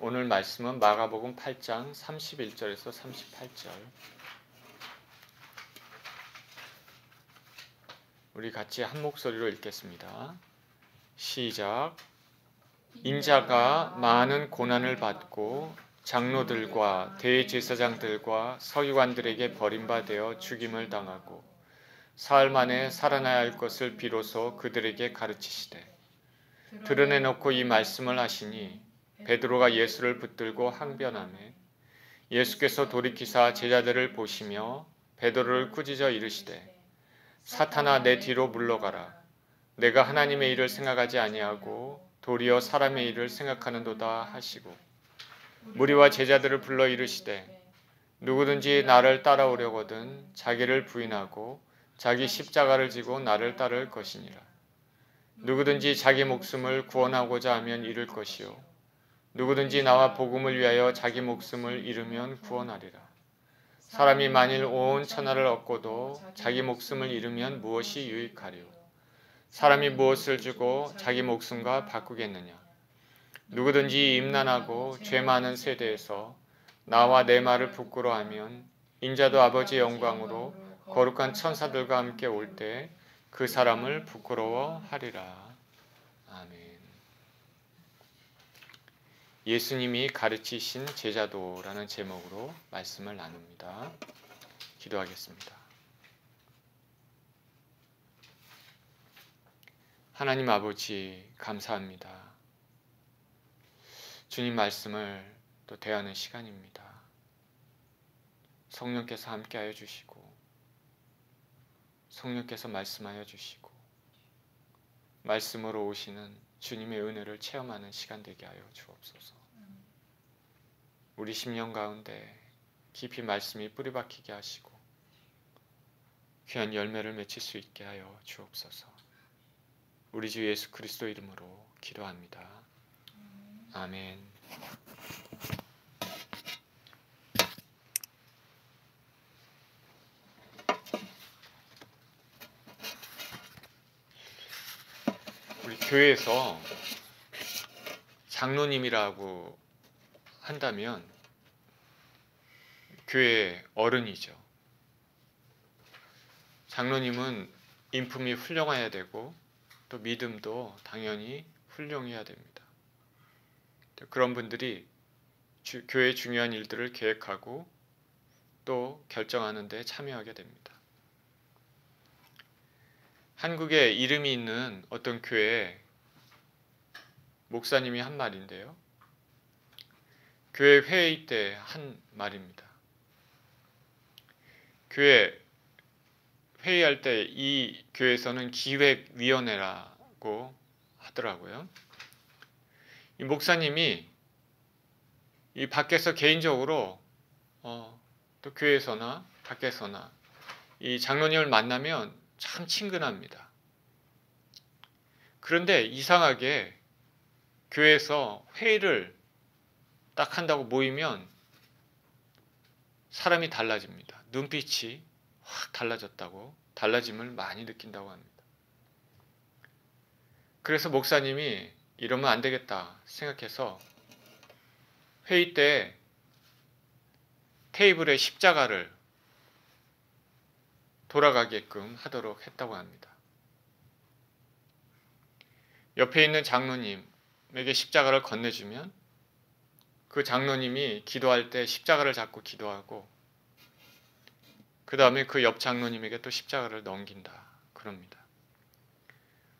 오늘 말씀은 마가복음 8장 31절에서 38절. 우리 같이 한 목소리로 읽겠습니다. 시작. 인자가 많은 고난을 받고 장로들과 대제사장들과 서기관들에게 버림받아 죽임을 당하고 사흘 만에 살아나야 할 것을 비로소 그들에게 가르치시되 드러내놓고 이 말씀을 하시니 베드로가 예수를 붙들고 항변하매 예수께서 돌이키사 제자들을 보시며 베드로를 꾸짖어 이르시되 사탄아 내 뒤로 물러가라. 내가 하나님의 일을 생각하지 아니하고 도리어 사람의 일을 생각하는도다 하시고 무리와 제자들을 불러 이르시되 누구든지 나를 따라오려거든 자기를 부인하고 자기 십자가를 지고 나를 따를 것이니라. 누구든지 자기 목숨을 구원하고자 하면 잃을 것이요 누구든지 나와 복음을 위하여 자기 목숨을 잃으면 구원하리라. 사람이 만일 온 천하를 얻고도 자기 목숨을 잃으면 무엇이 유익하리요? 사람이 무엇을 주고 자기 목숨과 바꾸겠느냐? 누구든지 임난하고 죄 많은 세대에서 나와 내 말을 부끄러워하면 인자도 아버지의 영광으로 거룩한 천사들과 함께 올 때 그 사람을 부끄러워하리라. 아멘. 예수님이 가르치신 제자도라는 제목으로 말씀을 나눕니다. 기도하겠습니다. 하나님 아버지 감사합니다. 주님 말씀을 또 대하는 시간입니다. 성령께서 함께하여 주시고 성령께서 말씀하여 주시고 말씀으로 오시는 주님의 은혜를 체험하는 시간 되게 하여 주옵소서. 우리 심령 가운데 깊이 말씀이 뿌리박히게 하시고 귀한 열매를 맺힐 수 있게 하여 주옵소서. 우리 주 예수 그리스도 이름으로 기도합니다. 아멘. 우리 교회에서 장로님이라고 한다면 교회의 어른이죠. 장로님은 인품이 훌륭해야 되고 또 믿음도 당연히 훌륭해야 됩니다. 그런 분들이 교회의 중요한 일들을 계획하고 또 결정하는 데 참여하게 됩니다. 한국에 이름이 있는 어떤 교회에 목사님이 한 말인데요. 교회 회의 때 한 말입니다. 교회 회의할 때 이 교회에서는 기획위원회라고 하더라고요. 이 목사님이 이 밖에서 개인적으로 또 교회에서나 밖에서나 이 장로님을 만나면 참 친근합니다. 그런데 이상하게 교회에서 회의를 딱 한다고 모이면 사람이 달라집니다. 눈빛이 확 달라졌다고, 달라짐을 많이 느낀다고 합니다. 그래서 목사님이 이러면 안 되겠다 생각해서 회의 때 테이블에 십자가를 돌아가게끔 하도록 했다고 합니다. 옆에 있는 장로님에게 십자가를 건네주면 그 장로님이 기도할 때 십자가를 잡고 기도하고 그 다음에 그 옆 장로님에게 또 십자가를 넘긴다. 그럽니다.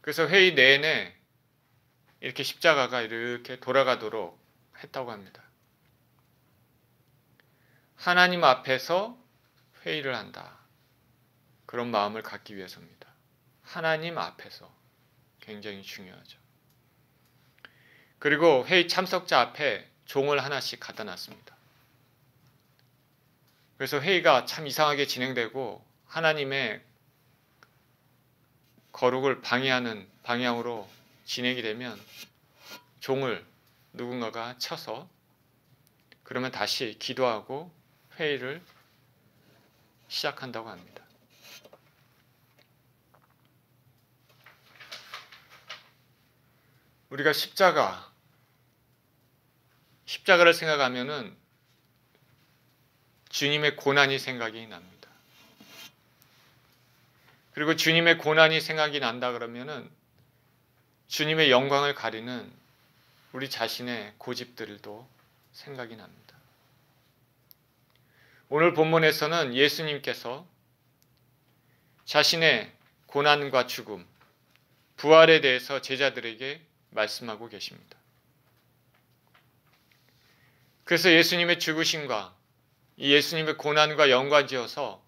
그래서 회의 내내 이렇게 십자가가 이렇게 돌아가도록 했다고 합니다. 하나님 앞에서 회의를 한다. 그런 마음을 갖기 위해서입니다. 하나님 앞에서 굉장히 중요하죠. 그리고 회의 참석자 앞에 종을 하나씩 갖다 놨습니다. 그래서 회의가 참 이상하게 진행되고 하나님의 거룩을 방해하는 방향으로 진행이 되면 종을 누군가가 쳐서 그러면 다시 기도하고 회의를 시작한다고 합니다. 우리가 십자가를 생각하면은 주님의 고난이 생각이 납니다. 그리고 주님의 고난이 생각이 난다 그러면은 주님의 영광을 가리는 우리 자신의 고집들도 생각이 납니다. 오늘 본문에서는 예수님께서 자신의 고난과 죽음, 부활에 대해서 제자들에게 말씀하고 계십니다. 그래서 예수님의 죽으심과 이 예수님의 고난과 연관지어서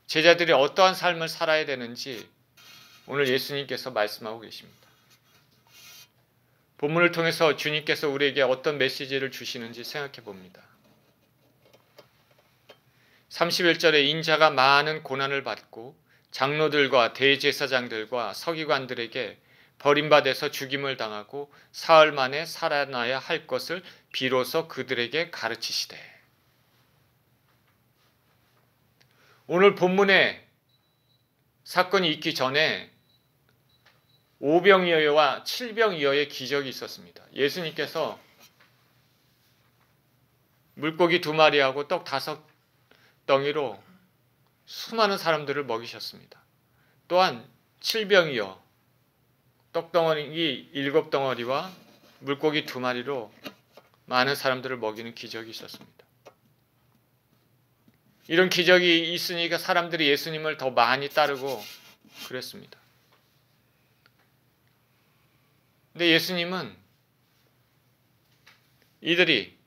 제자들이 어떠한 삶을 살아야 되는지 오늘 예수님께서 말씀하고 계십니다. 본문을 통해서 주님께서 우리에게 어떤 메시지를 주시는지 생각해 봅니다. 31절에 인자가 많은 고난을 받고 장로들과 대제사장들과 서기관들에게 버림받아서 죽임을 당하고 사흘 만에 살아나야 할 것을 비로소 그들에게 가르치시되. 오늘 본문에 사건이 있기 전에 오병이어와 칠병이어의 기적이 있었습니다. 예수님께서 물고기 2마리하고 떡 5덩이로 수많은 사람들을 먹이셨습니다. 또한 칠병이어 떡덩어리 7덩어리와 물고기 2마리로 많은 사람들을 먹이는 기적이 있었습니다. 이런 기적이 있으니까 사람들이 예수님을 더 많이 따르고 그랬습니다. 근데 예수님은 이들이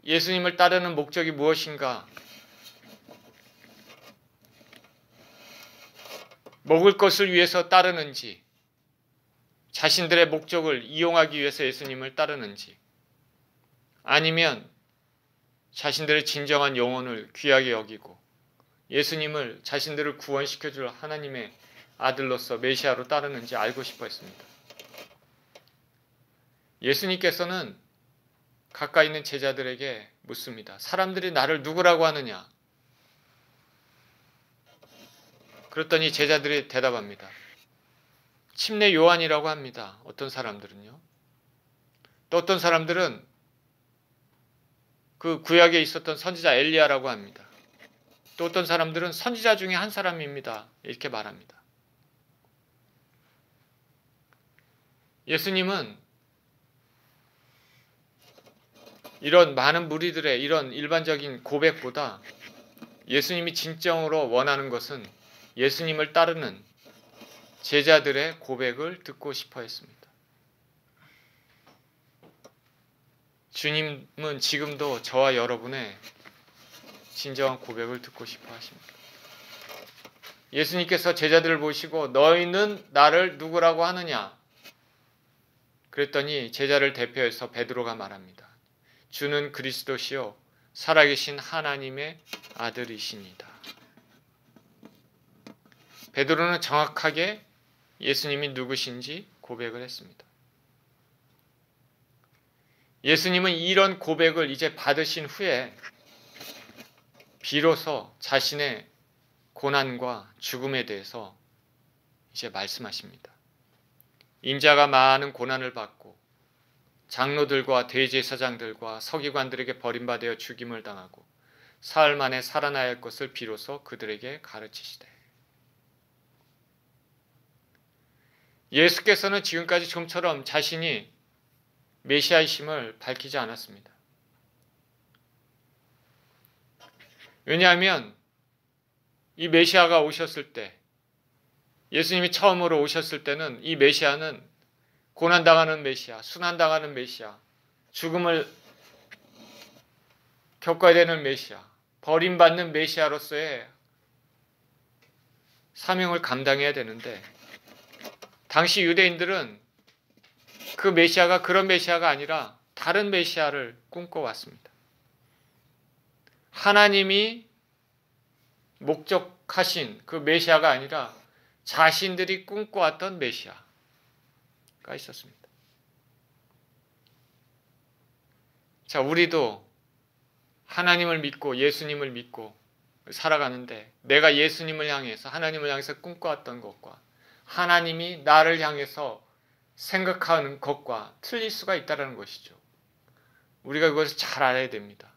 예수님을 따르는 목적이 무엇인가? 먹을 것을 위해서 따르는지, 자신들의 목적을 이용하기 위해서 예수님을 따르는지, 아니면 자신들의 진정한 영혼을 귀하게 여기고 예수님을 자신들을 구원시켜줄 하나님의 아들로서 메시아로 따르는지 알고 싶어 했습니다. 예수님께서는 가까이 있는 제자들에게 묻습니다. 사람들이 나를 누구라고 하느냐? 그랬더니 제자들이 대답합니다. 침례 요한이라고 합니다. 어떤 사람들은요. 또 어떤 사람들은 그 구약에 있었던 선지자 엘리야라고 합니다. 또 어떤 사람들은 선지자 중에 한 사람입니다. 이렇게 말합니다. 예수님은 이런 많은 무리들의 이런 일반적인 고백보다 예수님이 진정으로 원하는 것은 예수님을 따르는 제자들의 고백을 듣고 싶어 했습니다. 주님은 지금도 저와 여러분의 진정한 고백을 듣고 싶어 하십니다. 예수님께서 제자들을 보시고 너희는 나를 누구라고 하느냐? 그랬더니 제자를 대표해서 베드로가 말합니다. 주는 그리스도시요 살아계신 하나님의 아들이시니다. 베드로는 정확하게 예수님이 누구신지 고백을 했습니다. 예수님은 이런 고백을 이제 받으신 후에 비로소 자신의 고난과 죽음에 대해서 이제 말씀하십니다. 인자가 많은 고난을 받고 장로들과 대제사장들과 서기관들에게 버림받아 죽임을 당하고 사흘 만에 살아나야 할 것을 비로소 그들에게 가르치시되. 예수께서는 지금까지 좀처럼 자신이 메시아이심을 밝히지 않았습니다. 왜냐하면 이 메시아가 오셨을 때, 예수님이 처음으로 오셨을 때는 이 메시아는 고난당하는 메시아, 순환당하는 메시아, 죽음을 겪어야 되는 메시아, 버림받는 메시아로서의 사명을 감당해야 되는데 당시 유대인들은 그 메시아가 그런 메시아가 아니라 다른 메시아를 꿈꿔왔습니다. 하나님이 목적하신 그 메시아가 아니라 자신들이 꿈꿔왔던 메시아가 있었습니다. 자, 우리도 하나님을 믿고 예수님을 믿고 살아가는데 내가 예수님을 향해서 하나님을 향해서 꿈꿔왔던 것과 하나님이 나를 향해서 생각하는 것과 틀릴 수가 있다는 것이죠. 우리가 그것을 잘 알아야 됩니다.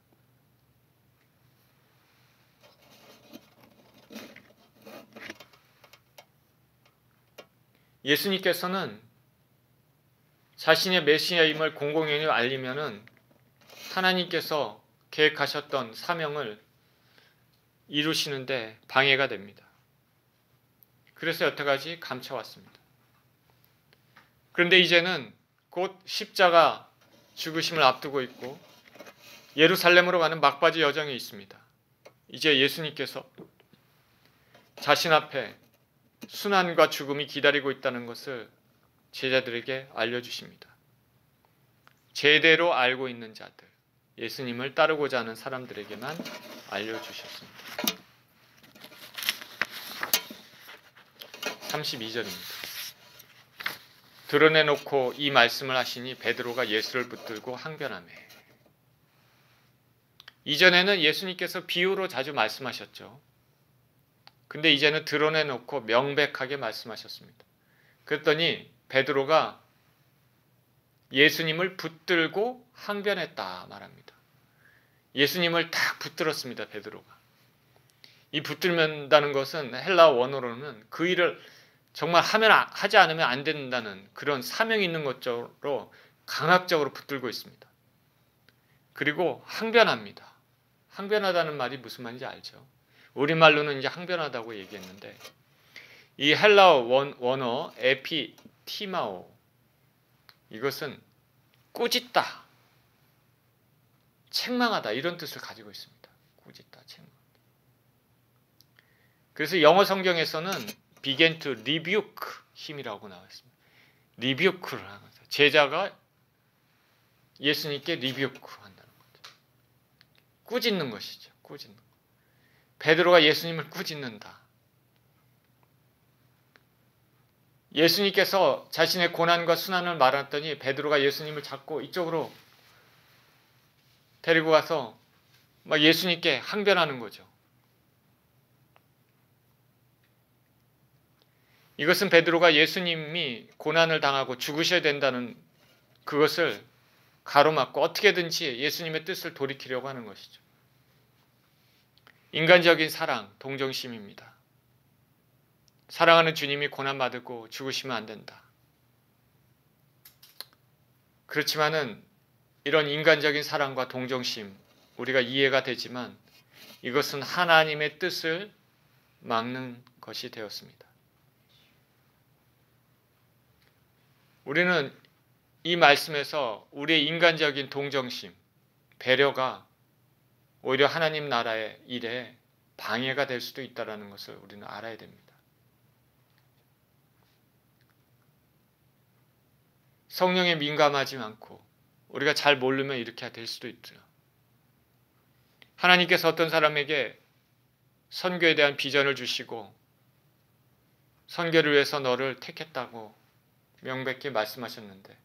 예수님께서는 자신의 메시아임을 공공연히 알리면은 하나님께서 계획하셨던 사명을 이루시는데 방해가 됩니다. 그래서 여태까지 감춰왔습니다. 그런데 이제는 곧 십자가 죽으심을 앞두고 있고 예루살렘으로 가는 막바지 여정에 있습니다. 이제 예수님께서 자신 앞에 순환과 죽음이 기다리고 있다는 것을 제자들에게 알려주십니다. 제대로 알고 있는 자들, 예수님을 따르고자 하는 사람들에게만 알려주셨습니다. 32절입니다. 드러내놓고 이 말씀을 하시니 베드로가 예수를 붙들고 항변하매. 이전에는 예수님께서 비유로 자주 말씀하셨죠. 근데 이제는 드러내놓고 명백하게 말씀하셨습니다. 그랬더니 베드로가 예수님을 붙들고 항변했다 말합니다. 예수님을 딱 붙들었습니다. 베드로가. 이 붙들는다는 것은 헬라 원어로는 그 일을 정말 하지 않으면 안 된다는 그런 사명이 있는 것으로 강압적으로 붙들고 있습니다. 그리고 항변합니다. 항변하다는 말이 무슨 말인지 알죠? 우리말로는 이제 항변하다고 얘기했는데 이 헬라어 원어 에피티마오 이것은 꾸짖다, 책망하다 이런 뜻을 가지고 있습니다. 꾸짖다, 책망. 그래서 영어 성경에서는 began to rebuke him이라고 나와 있습니다. 리뷰크를 하는 거죠. 제자가 예수님께 리뷰크 한다는 거죠. 꾸짖는 것이죠. 꾸짖는 것. 베드로가 예수님을 꾸짖는다. 예수님께서 자신의 고난과 순환을 말했더니 베드로가 예수님을 잡고 이쪽으로 데리고 가서 막 예수님께 항변하는 거죠. 이것은 베드로가 예수님이 고난을 당하고 죽으셔야 된다는 그것을 가로막고 어떻게든지 예수님의 뜻을 돌이키려고 하는 것이죠. 인간적인 사랑, 동정심입니다. 사랑하는 주님이 고난받고 죽으시면 안 된다. 그렇지만은 이런 인간적인 사랑과 동정심 우리가 이해가 되지만 이것은 하나님의 뜻을 막는 것이 되었습니다. 우리는 이 말씀에서 우리의 인간적인 동정심, 배려가 오히려 하나님 나라의 일에 방해가 될 수도 있다는 것을 우리는 알아야 됩니다. 성령에 민감하지 않고 우리가 잘 모르면 이렇게 될 수도 있죠. 하나님께서 어떤 사람에게 선교에 대한 비전을 주시고 선교를 위해서 너를 택했다고 명백히 말씀하셨는데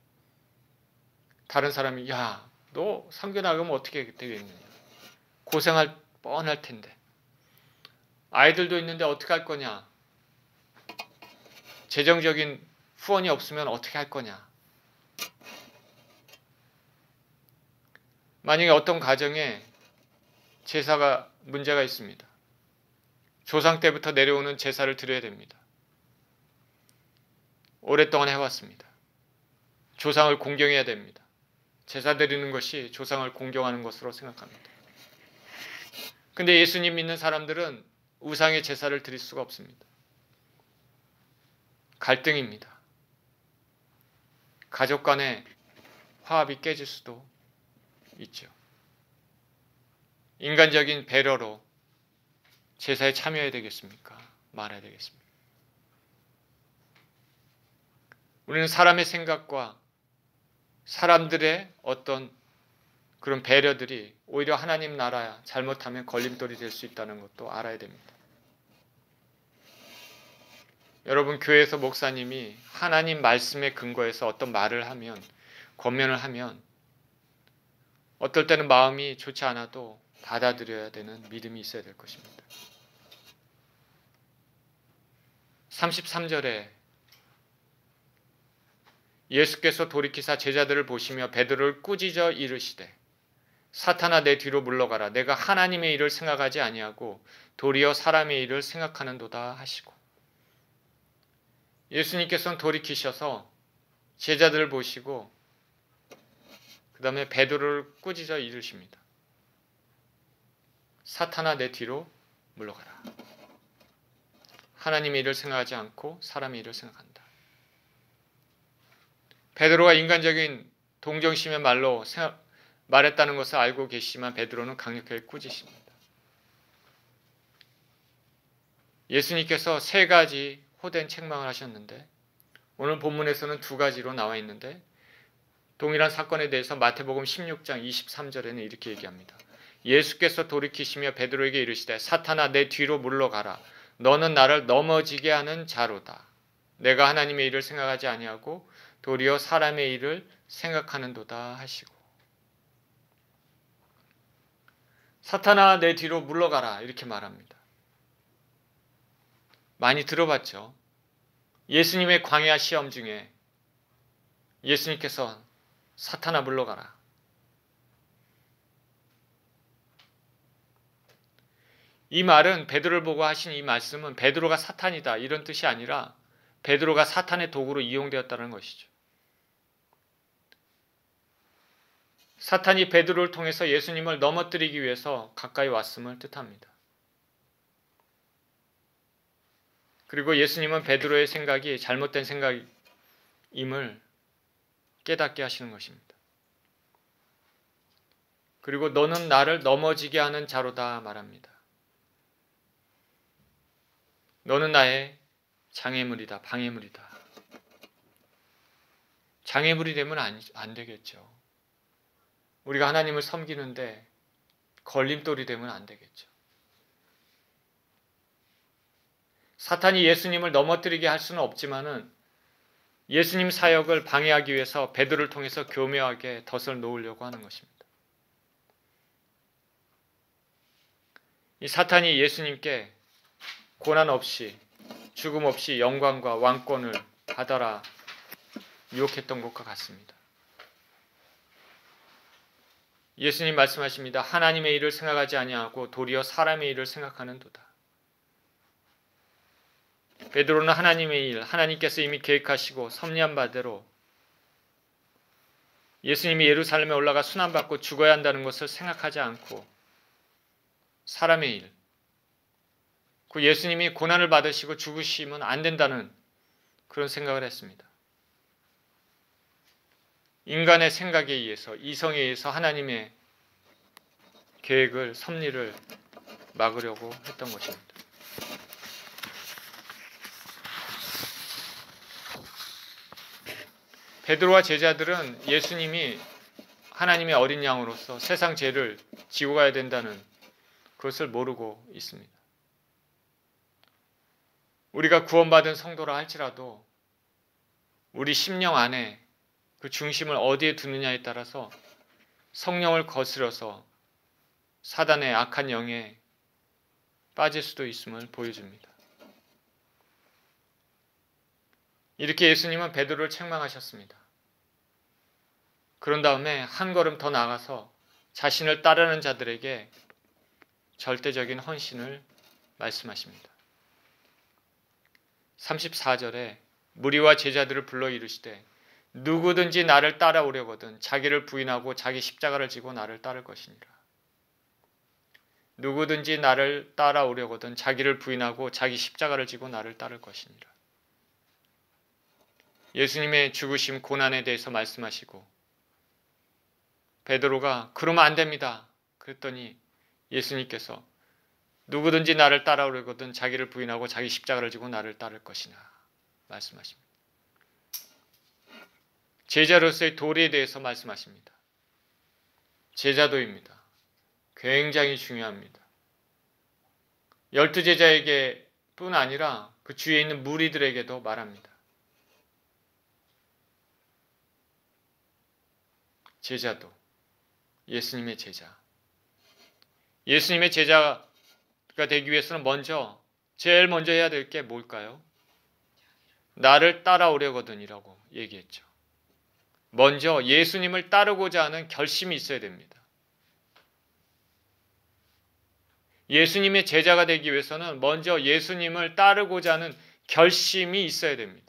다른 사람이 야, 너 선교 나가면 어떻게 되겠느냐. 고생할 뻔할 텐데. 아이들도 있는데 어떻게 할 거냐. 재정적인 후원이 없으면 어떻게 할 거냐. 만약에 어떤 가정에 제사가 문제가 있습니다. 조상 때부터 내려오는 제사를 드려야 됩니다. 오랫동안 해왔습니다. 조상을 공경해야 됩니다. 제사 드리는 것이 조상을 공경하는 것으로 생각합니다. 근데 예수님 믿는 사람들은 우상의 제사를 드릴 수가 없습니다. 갈등입니다. 가족 간의 화합이 깨질 수도 있죠. 인간적인 배려로 제사에 참여해야 되겠습니까? 말아야 되겠습니까? 우리는 사람의 생각과 사람들의 어떤 그런 배려들이 오히려 하나님 나라 잘못하면 걸림돌이 될 수 있다는 것도 알아야 됩니다. 여러분 교회에서 목사님이 하나님 말씀에 근거해서 어떤 말을 하면 권면을 하면 어떨 때는 마음이 좋지 않아도 받아들여야 되는 믿음이 있어야 될 것입니다. 33절에 예수께서 돌이키사 제자들을 보시며 베드로를 꾸짖어 이르시되 사탄아 내 뒤로 물러가라. 내가 하나님의 일을 생각하지 아니하고 도리어 사람의 일을 생각하는도다 하시고, 예수님께서는 돌이키셔서 제자들을 보시고 그 다음에 베드로를 꾸짖어 이르십니다. 사탄아 내 뒤로 물러가라. 하나님의 일을 생각하지 않고 사람의 일을 생각한다. 베드로가 인간적인 동정심의 말로 말했다는 것을 알고 계시지만 베드로는 강력하게 꾸짖습니다. 예수님께서 세 가지 호된 책망을 하셨는데 오늘 본문에서는 두 가지로 나와 있는데 동일한 사건에 대해서 마태복음 16장 23절에는 이렇게 얘기합니다. 예수께서 돌이키시며 베드로에게 이르시되 사탄아 내 뒤로 물러가라. 너는 나를 넘어지게 하는 자로다. 내가 하나님의 일을 생각하지 아니하고 도리어 사람의 일을 생각하는도다 하시고, 사탄아 내 뒤로 물러가라 이렇게 말합니다. 많이 들어봤죠. 예수님의 광야 시험 중에 예수님께서 사탄아 물러가라. 이 말은 베드로를 보고 하신 이 말씀은 베드로가 사탄이다 이런 뜻이 아니라 베드로가 사탄의 도구로 이용되었다는 것이죠. 사탄이 베드로를 통해서 예수님을 넘어뜨리기 위해서 가까이 왔음을 뜻합니다. 그리고 예수님은 베드로의 생각이 잘못된 생각임을 깨닫게 하시는 것입니다. 그리고 너는 나를 넘어지게 하는 자로다 말합니다. 너는 나의 장애물이다, 방해물이다. 장애물이 되면 안 되겠죠. 우리가 하나님을 섬기는데 걸림돌이 되면 안 되겠죠. 사탄이 예수님을 넘어뜨리게 할 수는 없지만은 예수님 사역을 방해하기 위해서 베드로를 통해서 교묘하게 덫을 놓으려고 하는 것입니다. 이 사탄이 예수님께 고난 없이 죽음 없이 영광과 왕권을 받아라 유혹했던 것과 같습니다. 예수님 말씀하십니다. 하나님의 일을 생각하지 아니하고 도리어 사람의 일을 생각하는도다. 베드로는 하나님의 일, 하나님께서 이미 계획하시고 섭리한 바대로 예수님이 예루살렘에 올라가 순환받고 죽어야 한다는 것을 생각하지 않고 사람의 일, 그 예수님이 고난을 받으시고 죽으시면 안 된다는 그런 생각을 했습니다. 인간의 생각에 의해서, 이성에 의해서 하나님의 계획을, 섭리를 막으려고 했던 것입니다. 베드로와 제자들은 예수님이 하나님의 어린 양으로서 세상 죄를 지고 가야 된다는 그것을 모르고 있습니다. 우리가 구원받은 성도라 할지라도 우리 심령 안에 그 중심을 어디에 두느냐에 따라서 성령을 거스려서 사단의 악한 영에 빠질 수도 있음을 보여줍니다. 이렇게 예수님은 베드로를 책망하셨습니다. 그런 다음에 한 걸음 더 나아가서 자신을 따르는 자들에게 절대적인 헌신을 말씀하십니다. 34절에 무리와 제자들을 불러 이르시되 누구든지 나를 따라오려거든 자기를 부인하고 자기 십자가를 지고 나를 따를 것이니라. 누구든지 나를 따라오려거든 자기를 부인하고 자기 십자가를 지고 나를 따를 것이니라. 예수님의 죽으심 고난에 대해서 말씀하시고 베드로가 그러면 안 됩니다. 그랬더니 예수님께서 누구든지 나를 따라오려거든 자기를 부인하고 자기 십자가를 지고 나를 따를 것이나 말씀하십니다. 제자로서의 도리에 대해서 말씀하십니다. 제자도입니다. 굉장히 중요합니다. 12제자에게 뿐 아니라 그 주위에 있는 무리들에게도 말합니다. 제자도, 예수님의 제자. 예수님의 제자가 되기 위해서는 제일 먼저 해야 될 게 뭘까요? 나를 따라오려거든이라고 얘기했죠. 먼저 예수님을 따르고자 하는 결심이 있어야 됩니다. 예수님의 제자가 되기 위해서는 먼저 예수님을 따르고자 하는 결심이 있어야 됩니다.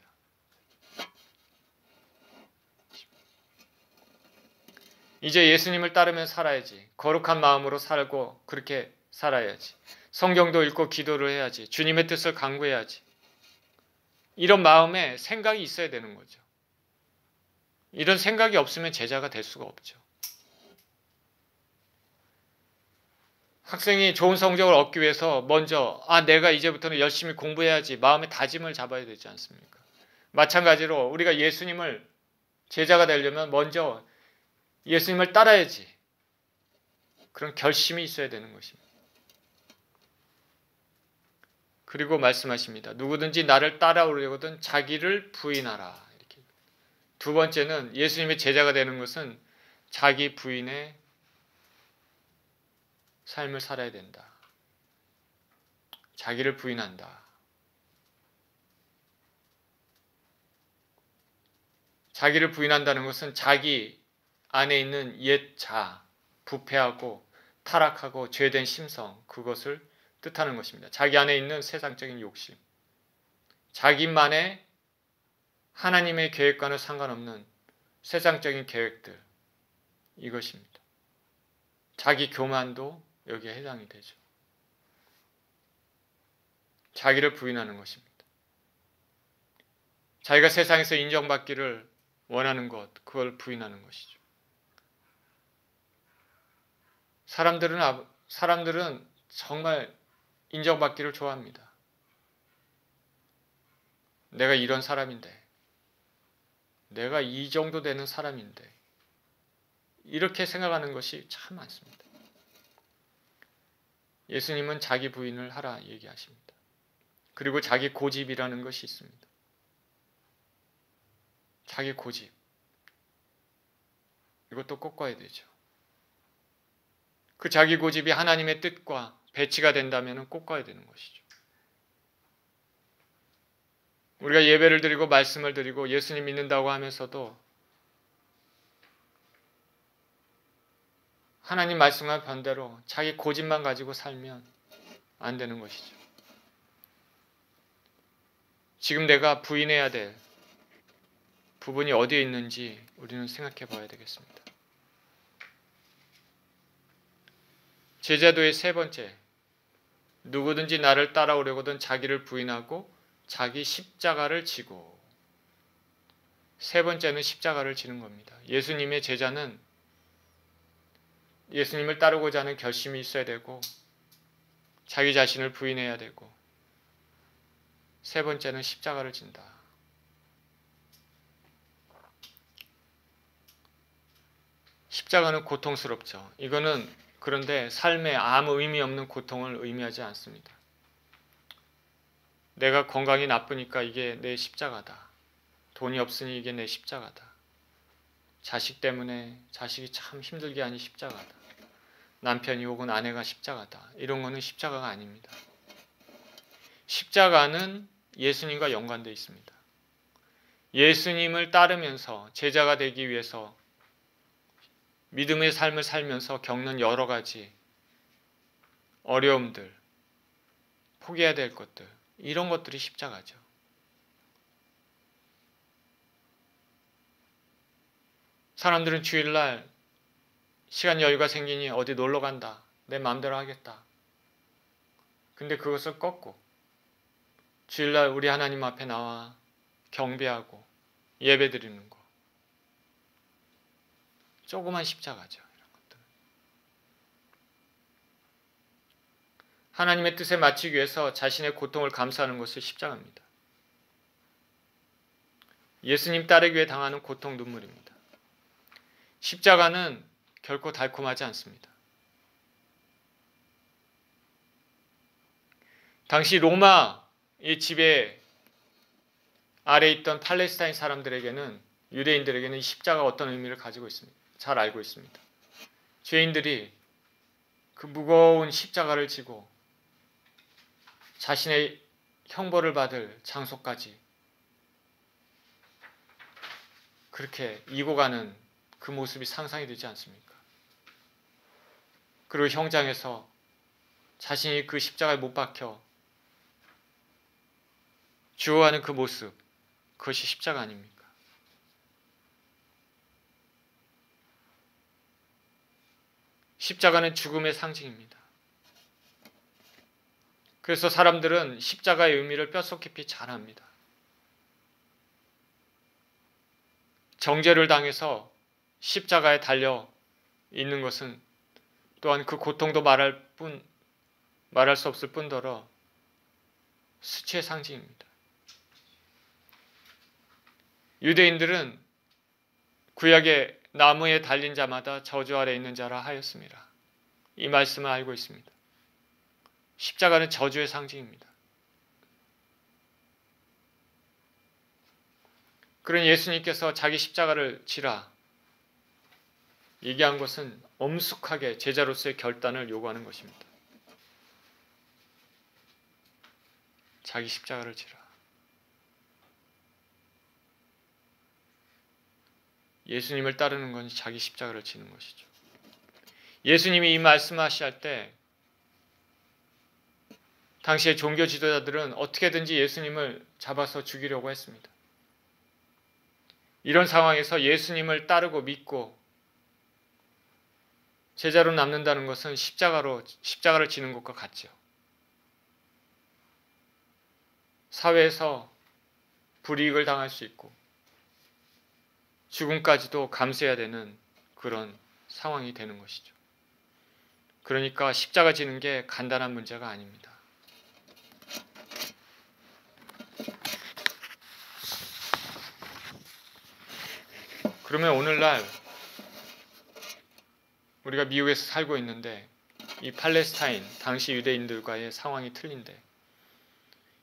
이제 예수님을 따르면 살아야지. 거룩한 마음으로 살고 그렇게 살아야지. 성경도 읽고 기도를 해야지. 주님의 뜻을 간구해야지. 이런 마음에 생각이 있어야 되는 거죠. 이런 생각이 없으면 제자가 될 수가 없죠. 학생이 좋은 성적을 얻기 위해서 먼저 내가 이제부터는 열심히 공부해야지 마음의 다짐을 잡아야 되지 않습니까? 마찬가지로 우리가 예수님을 제자가 되려면 먼저 예수님을 따라야지. 그런 결심이 있어야 되는 것입니다. 그리고 말씀하십니다. 누구든지 나를 따라오려거든 자기를 부인하라. 이렇게. 두 번째는 예수님의 제자가 되는 것은 자기 부인의 삶을 살아야 된다. 자기를 부인한다. 자기를 부인한다는 것은 자기 안에 있는 옛 자, 부패하고 타락하고 죄된 심성, 그것을 뜻하는 것입니다. 자기 안에 있는 세상적인 욕심, 자기만의 하나님의 계획과는 상관없는 세상적인 계획들, 이것입니다. 자기 교만도 여기에 해당이 되죠. 자기를 부인하는 것입니다. 자기가 세상에서 인정받기를 원하는 것, 그걸 부인하는 것이죠. 사람들은 정말 인정받기를 좋아합니다. 내가 이런 사람인데, 내가 이 정도 되는 사람인데, 이렇게 생각하는 것이 참 많습니다. 예수님은 자기 부인을 하라 얘기하십니다. 그리고 자기 고집이라는 것이 있습니다. 자기 고집. 이것도 꺾어야 되죠. 그 자기 고집이 하나님의 뜻과 배치가 된다면 꺾어야 되는 것이죠. 우리가 예배를 드리고 말씀을 드리고 예수님 믿는다고 하면서도 하나님 말씀과 반대로 자기 고집만 가지고 살면 안 되는 것이죠. 지금 내가 부인해야 될 부분이 어디에 있는지 우리는 생각해 봐야 되겠습니다. 제자도의 세 번째, 누구든지 나를 따라오려거든 자기를 부인하고 자기 십자가를 지고. 세 번째는 십자가를 지는 겁니다. 예수님의 제자는 예수님을 따르고자 하는 결심이 있어야 되고 자기 자신을 부인해야 되고 세 번째는 십자가를 진다. 십자가는 고통스럽죠. 이거는 그런데 삶에 아무 의미 없는 고통을 의미하지 않습니다. 내가 건강이 나쁘니까 이게 내 십자가다. 돈이 없으니 이게 내 십자가다. 자식 때문에 자식이 참 힘들게 하니 십자가다. 남편이 혹은 아내가 십자가다. 이런 거는 십자가가 아닙니다. 십자가는 예수님과 연관되어 있습니다. 예수님을 따르면서 제자가 되기 위해서 믿음의 삶을 살면서 겪는 여러 가지 어려움들, 포기해야 될 것들, 이런 것들이 십자가죠. 사람들은 주일날 시간 여유가 생기니 어디 놀러 간다. 내 마음대로 하겠다. 근데 그것을 꺾고 주일날 우리 하나님 앞에 나와 경배하고 예배 드리는 거. 조그만 십자가죠. 이런 것들은. 하나님의 뜻에 맞추기 위해서 자신의 고통을 감수하는 것을 십자가입니다. 예수님 따르기 위해 당하는 고통 눈물입니다. 십자가는 결코 달콤하지 않습니다. 당시 로마의 지배 아래에 있던 팔레스타인 사람들에게는 유대인들에게는 십자가가 어떤 의미를 가지고 있습니다. 잘 알고 있습니다. 죄인들이 그 무거운 십자가를 지고 자신의 형벌을 받을 장소까지 그렇게 이고 가는 그 모습이 상상이 되지 않습니까? 그리고 형장에서 자신이 그 십자가에 못 박혀 죽어가는 그 모습, 그것이 십자가 아닙니까? 십자가는 죽음의 상징입니다. 그래서 사람들은 십자가의 의미를 뼛속 깊이 잘 압니다. 정죄를 당해서 십자가에 달려 있는 것은 또한 그 고통도 말할 수 없을 뿐더러 수치의 상징입니다. 유대인들은 구약의 나무에 달린 자마다 저주 아래 있는 자라 하였습니다. 이 말씀을 알고 있습니다. 십자가는 저주의 상징입니다. 그러니 예수님께서 자기 십자가를 지라 얘기한 것은 엄숙하게 제자로서의 결단을 요구하는 것입니다. 자기 십자가를 지라. 예수님을 따르는 건 자기 십자가를 지는 것이죠. 예수님이 이 말씀하실 때 당시의 종교 지도자들은 어떻게든지 예수님을 잡아서 죽이려고 했습니다. 이런 상황에서 예수님을 따르고 믿고 제자로 남는다는 것은 십자가를 지는 것과 같죠. 사회에서 불이익을 당할 수 있고 죽음까지도 감수해야 되는 그런 상황이 되는 것이죠. 그러니까 십자가 지는 게 간단한 문제가 아닙니다. 그러면 오늘날 우리가 미국에서 살고 있는데 이 팔레스타인 당시 유대인들과의 상황이 틀린데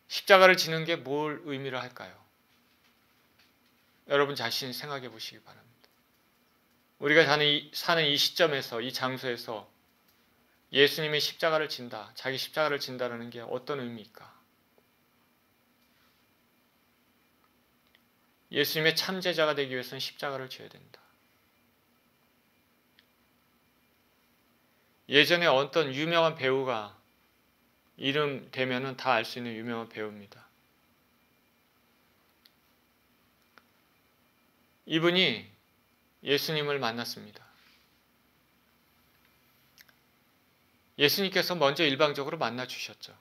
십자가를 지는 게 뭘 의미를 할까요? 여러분 자신 생각해 보시기 바랍니다. 우리가 사는 이 시점에서 이 장소에서 예수님의 십자가를 진다, 자기 십자가를 진다라는 게 어떤 의미일까? 예수님의 참제자가 되기 위해서는 십자가를 져야 된다. 예전에 어떤 유명한 배우가 이름 대면은 다 알 수 있는 유명한 배우입니다. 이분이 예수님을 만났습니다. 예수님께서 먼저 일방적으로 만나 주셨죠.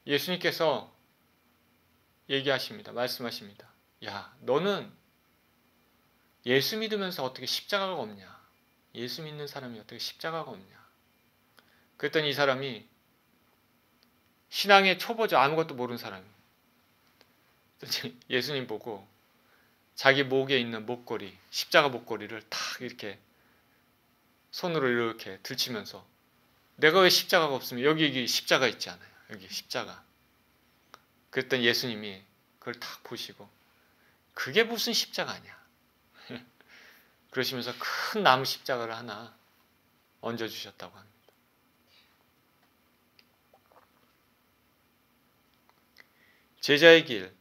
예수님께서 얘기하십니다. 말씀하십니다. 야, 너는 예수 믿으면서 어떻게 십자가가 없냐? 예수 믿는 사람이 어떻게 십자가가 없냐? 그랬더니 이 사람이 신앙의 초보자, 아무것도 모르는 사람이에요. 예수님 보고 자기 목에 있는 목걸이, 십자가 목걸이를 탁 이렇게 손으로 이렇게 들치면서 내가 왜 십자가가 없으면 여기 십자가 있지 않아요? 여기 십자가. 그랬더니 예수님이 그걸 탁 보시고 그게 무슨 십자가 아니야? 그러시면서 큰 나무 십자가를 하나 얹어주셨다고 합니다. 제자의 길,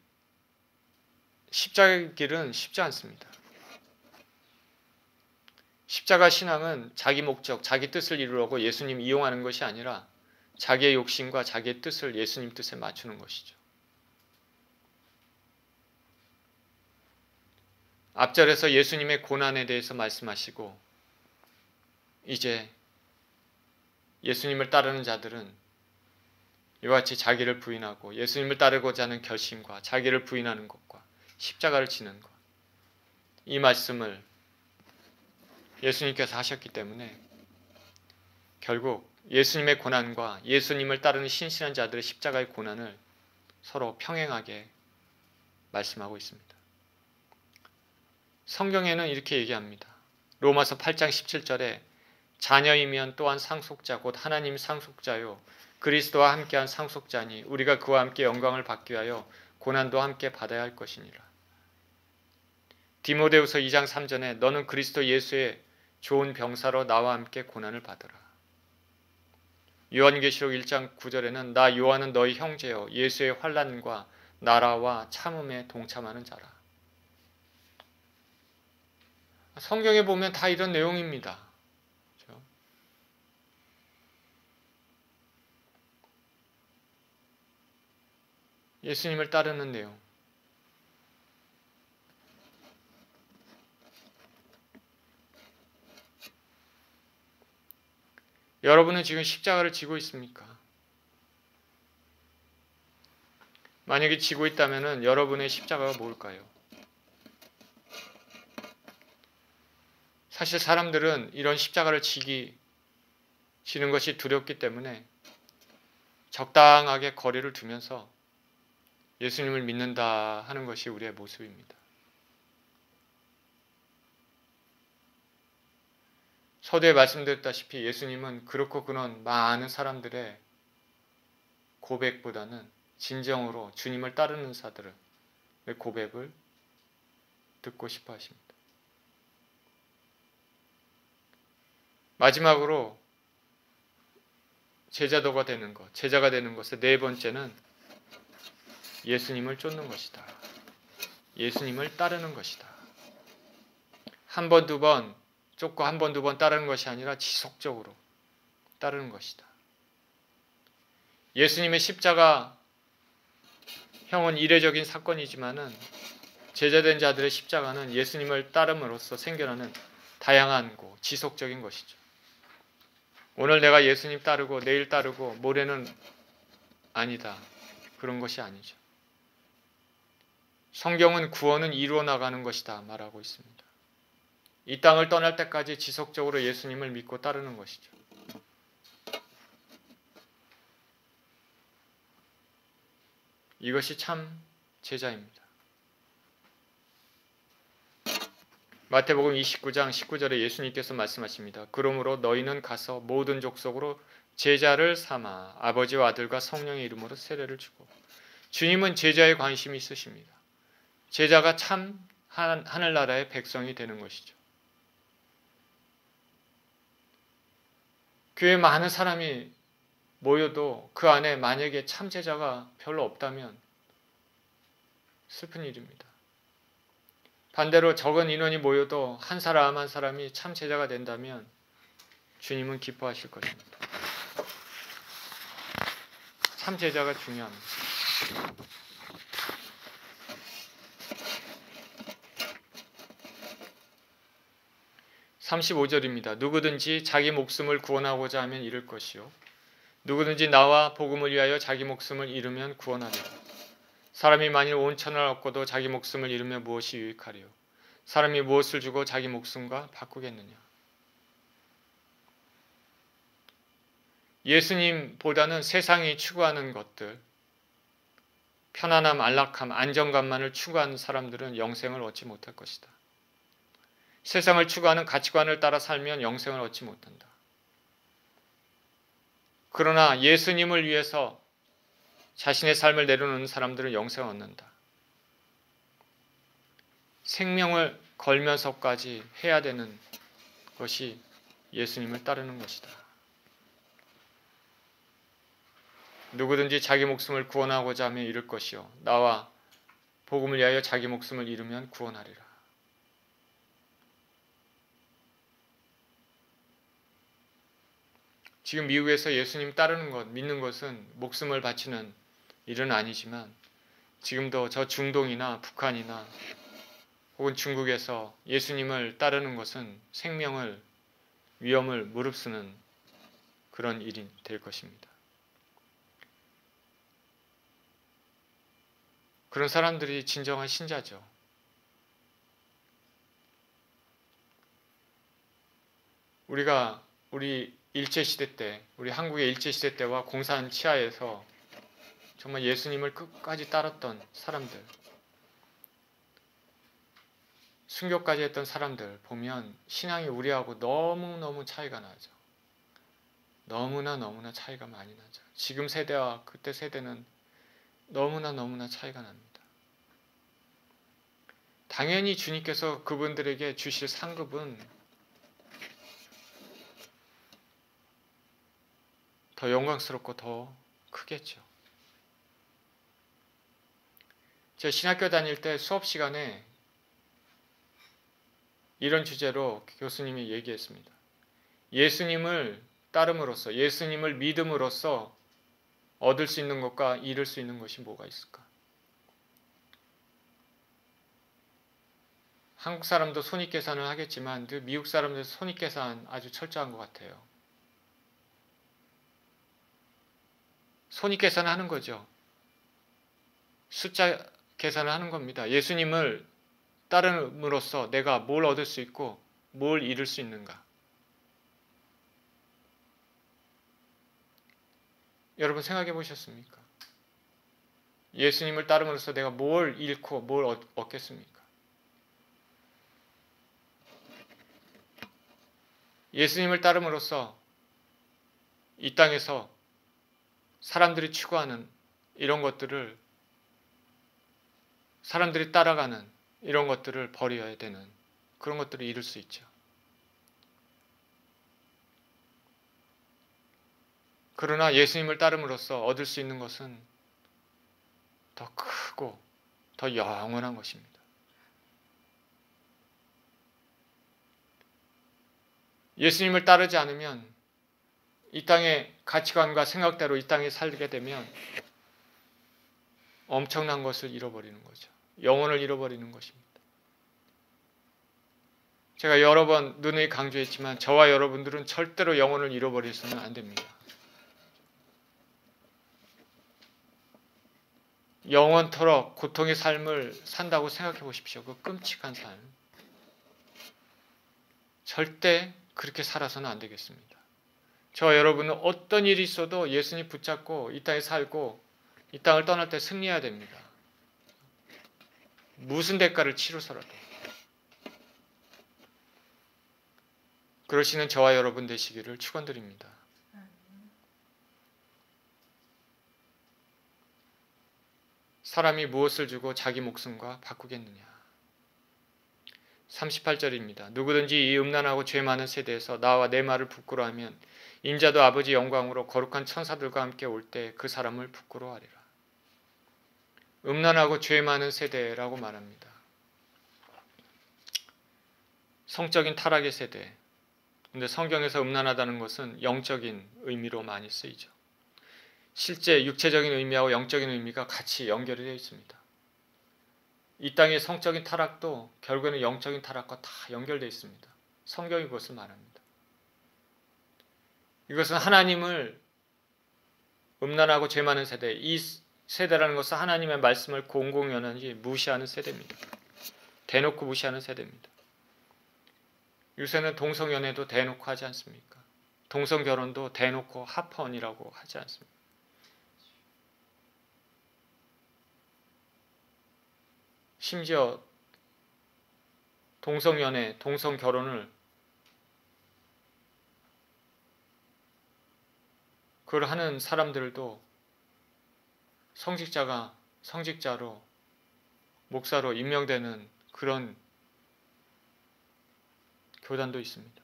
십자가의 길은 쉽지 않습니다. 십자가 신앙은 자기 목적, 자기 뜻을 이루려고 예수님 이용하는 것이 아니라 자기의 욕심과 자기의 뜻을 예수님 뜻에 맞추는 것이죠. 앞절에서 예수님의 고난에 대해서 말씀하시고 이제 예수님을 따르는 자들은 이와 같이 자기를 부인하고 예수님을 따르고자 하는 결심과 자기를 부인하는 것과 십자가를 지는 것, 이 말씀을 예수님께서 하셨기 때문에 결국 예수님의 고난과 예수님을 따르는 신실한 자들의 십자가의 고난을 서로 평행하게 말씀하고 있습니다. 성경에는 이렇게 얘기합니다. 로마서 8장 17절에 자녀이면 또한 상속자 곧 하나님 상속자요 그리스도와 함께한 상속자니 우리가 그와 함께 영광을 받기 위하여 고난도 함께 받아야 할 것이니라. 디모데후서 2장 3절에 너는 그리스도 예수의 좋은 병사로 나와 함께 고난을 받으라. 요한계시록 1장 9절에는 나 요한은 너희 형제요 예수의 환난과 나라와 참음에 동참하는 자라. 성경에 보면 다 이런 내용입니다. 예수님을 따르는 내용. 여러분은 지금 십자가를 지고 있습니까? 만약에 지고 있다면 여러분의 십자가가 뭘까요? 사실 사람들은 이런 십자가를 지는 것이 두렵기 때문에 적당하게 거리를 두면서 예수님을 믿는다 하는 것이 우리의 모습입니다. 서두에 말씀드렸다시피 예수님은 그렇고 그런 많은 사람들의 고백보다는 진정으로 주님을 따르는 자들의 고백을 듣고 싶어 하십니다. 마지막으로 제자가 되는 것의 네 번째는 예수님을 쫓는 것이다. 예수님을 따르는 것이다. 한 번, 두 번 쫓고 한 번, 두 번 따르는 것이 아니라 지속적으로 따르는 것이다. 예수님의 십자가 형은 이례적인 사건이지만은 제자된 자들의 십자가는 예수님을 따름으로써 생겨나는 다양하고 지속적인 것이죠. 오늘 내가 예수님 따르고 내일 따르고 모레는 아니다. 그런 것이 아니죠. 성경은 구원은 이루어 나가는 것이다 말하고 있습니다. 이 땅을 떠날 때까지 지속적으로 예수님을 믿고 따르는 것이죠. 이것이 참 제자입니다. 마태복음 29장 19절에 예수님께서 말씀하십니다. 그러므로 너희는 가서 모든 족속으로 제자를 삼아 아버지와 아들과 성령의 이름으로 세례를 주고. 주님은 제자에 관심이 있으십니다. 제자가 참 하늘나라의 백성이 되는 것이죠. 교회에 많은 사람이 모여도 그 안에 만약에 참 제자가 별로 없다면 슬픈 일입니다. 반대로 적은 인원이 모여도 한 사람 한 사람이 참 제자가 된다면 주님은 기뻐하실 것입니다. 참 제자가 중요합니다. 35절입니다. 누구든지 자기 목숨을 구원하고자 하면 잃을 것이요. 누구든지 나와 복음을 위하여 자기 목숨을 잃으면 구원하리라. 사람이 만일 온 천을 얻고도 자기 목숨을 잃으면 무엇이 유익하리요? 사람이 무엇을 주고 자기 목숨과 바꾸겠느냐? 예수님보다는 세상이 추구하는 것들, 편안함, 안락함, 안정감만을 추구하는 사람들은 영생을 얻지 못할 것이다. 세상을 추구하는 가치관을 따라 살면 영생을 얻지 못한다. 그러나 예수님을 위해서 자신의 삶을 내려놓는 사람들은 영생을 얻는다. 생명을 걸면서까지 해야 되는 것이 예수님을 따르는 것이다. 누구든지 자기 목숨을 구원하고자 하면 잃을 것이요. 나와 복음을 위하여 자기 목숨을 잃으면 구원하리라. 지금 미국에서 예수님 따르는 것, 믿는 것은 목숨을 바치는 일은 아니지만 지금도 저 중동이나 북한이나 혹은 중국에서 예수님을 따르는 것은 생명을, 위험을 무릅쓰는 그런 일이 될 것입니다. 그런 사람들이 진정한 신자죠. 우리 일제시대 때, 우리 한국의 일제시대 때와 공산 치하에서 정말 예수님을 끝까지 따랐던 사람들, 순교까지 했던 사람들 보면 신앙이 우리하고 너무너무 차이가 나죠. 너무나 차이가 많이 나죠. 지금 세대와 그때 세대는 너무나 차이가 납니다. 당연히 주님께서 그분들에게 주실 상급은 더 영광스럽고 더 크겠죠. 제가 신학교 다닐 때 수업 시간에 이런 주제로 교수님이 얘기했습니다. 예수님을 따름으로써, 예수님을 믿음으로써 얻을 수 있는 것과 잃을 수 있는 것이 뭐가 있을까? 한국 사람도 손익계산을 하겠지만 미국 사람들 손익계산 아주 철저한 것 같아요. 손익계산을 하는 거죠. 숫자 계산을 하는 겁니다. 예수님을 따름으로써 내가 뭘 얻을 수 있고 뭘 잃을 수 있는가. 여러분 생각해 보셨습니까? 예수님을 따름으로써 내가 뭘 잃고 뭘 얻겠습니까? 예수님을 따름으로써 이 땅에서 사람들이 추구하는 이런 것들을, 사람들이 따라가는 이런 것들을 버려야 되는 그런 것들을 잃을 수 있죠. 그러나 예수님을 따름으로써 얻을 수 있는 것은 더 크고 더 영원한 것입니다. 예수님을 따르지 않으면 이 땅의 가치관과 생각대로 이 땅에 살게 되면 엄청난 것을 잃어버리는 거죠. 영혼을 잃어버리는 것입니다. 제가 여러 번 누누이 강조했지만 저와 여러분들은 절대로 영혼을 잃어버리서는 안 됩니다. 영원토록 고통의 삶을 산다고 생각해 보십시오. 그 끔찍한 삶. 절대 그렇게 살아서는 안 되겠습니다. 저와 여러분은 어떤 일이 있어도 예수님 붙잡고 이 땅에 살고 이 땅을 떠날 때 승리해야 됩니다. 무슨 대가를 치르서라도. 그러시는 저와 여러분 되시기를 축원드립니다. 사람이 무엇을 주고 자기 목숨과 바꾸겠느냐. 38절입니다. 누구든지 이 음란하고 죄 많은 세대에서 나와 내 말을 부끄러워하면 인자도 아버지 영광으로 거룩한 천사들과 함께 올 때 그 사람을 부끄러워하리라. 음란하고 죄 많은 세대라고 말합니다. 성적인 타락의 세대. 근데 성경에서 음란하다는 것은 영적인 의미로 많이 쓰이죠. 실제 육체적인 의미하고 영적인 의미가 같이 연결이 되어 있습니다. 이 땅의 성적인 타락도 결국에는 영적인 타락과 다 연결되어 있습니다. 성경이 그것을 말합니다. 이것은 하나님을 음란하고 죄 많은 세대, 이 세대라는 것은 하나님의 말씀을 공공연히 무시하는 세대입니다. 대놓고 무시하는 세대입니다. 요새는 동성연애도 대놓고 하지 않습니까? 동성결혼도 대놓고 합헌이라고 하지 않습니까? 심지어 동성연애, 동성결혼을 그걸 하는 사람들도 성직자로 목사로 임명되는 그런 교단도 있습니다.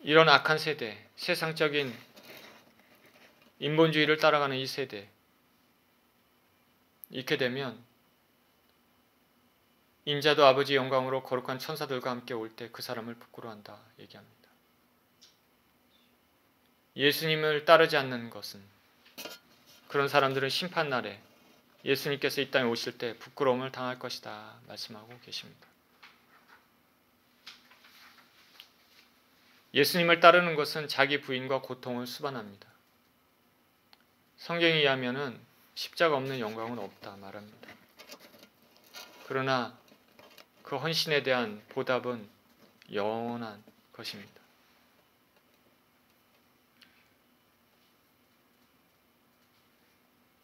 이런 악한 세대, 세상적인 인본주의를 따라가는 이 세대, 이렇게 되면 인자도 아버지 영광으로 거룩한 천사들과 함께 올 때 그 사람을 부끄러워한다 얘기합니다. 예수님을 따르지 않는 것은, 그런 사람들은 심판날에 예수님께서 이 땅에 오실 때 부끄러움을 당할 것이다 말씀하고 계십니다. 예수님을 따르는 것은 자기 부인과 고통을 수반합니다. 성경에 의하면은 십자가 없는 영광은 없다 말합니다. 그러나 그 헌신에 대한 보답은 영원한 것입니다.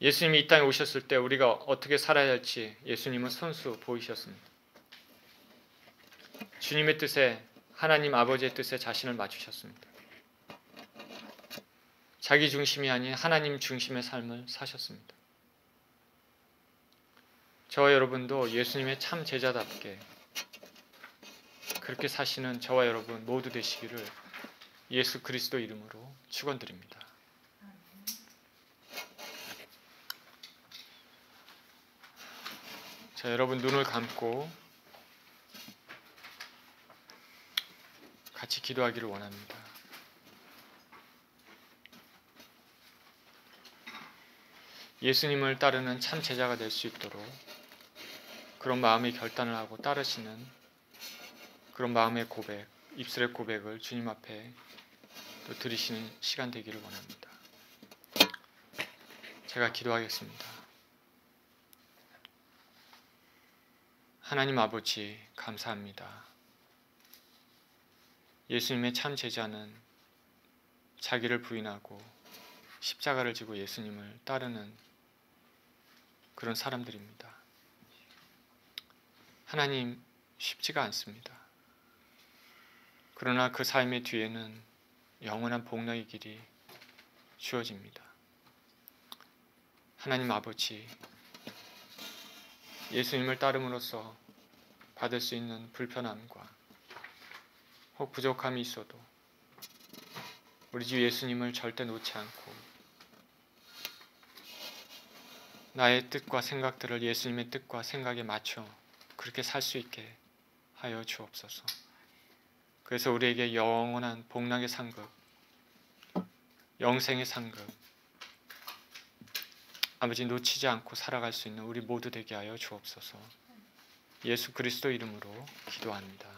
예수님이 이 땅에 오셨을 때 우리가 어떻게 살아야 할지 예수님은 손수 보이셨습니다. 주님의 뜻에, 하나님 아버지의 뜻에 자신을 맞추셨습니다. 자기 중심이 아닌 하나님 중심의 삶을 사셨습니다. 저와 여러분도 예수님의 참 제자답게 그렇게 사시는 저와 여러분 모두 되시기를 예수 그리스도 이름으로 축원드립니다. 자, 여러분 눈을 감고 같이 기도하기를 원합니다. 예수님을 따르는 참 제자가 될 수 있도록 그런 마음의 결단을 하고 따르시는 그런 마음의 고백, 입술의 고백을 주님 앞에 또 드리시는 시간 되기를 원합니다. 제가 기도하겠습니다. 하나님 아버지, 감사합니다. 예수님의 참 제자는 자기를 부인하고 십자가를 지고 예수님을 따르는 그런 사람들입니다. 하나님, 쉽지가 않습니다. 그러나 그 삶의 뒤에는 영원한 복락의 길이 주어집니다. 하나님 아버지, 예수님을 따름으로써 받을 수 있는 불편함과 혹 부족함이 있어도 우리 주 예수님을 절대 놓지 않고 나의 뜻과 생각들을 예수님의 뜻과 생각에 맞춰 그렇게 살 수 있게 하여 주옵소서. 그래서 우리에게 영원한 복락의 상급, 영생의 상급, 아버지 놓치지 않고 살아갈 수 있는 우리 모두 되게 하여 주옵소서. 예수 그리스도 이름으로 기도합니다.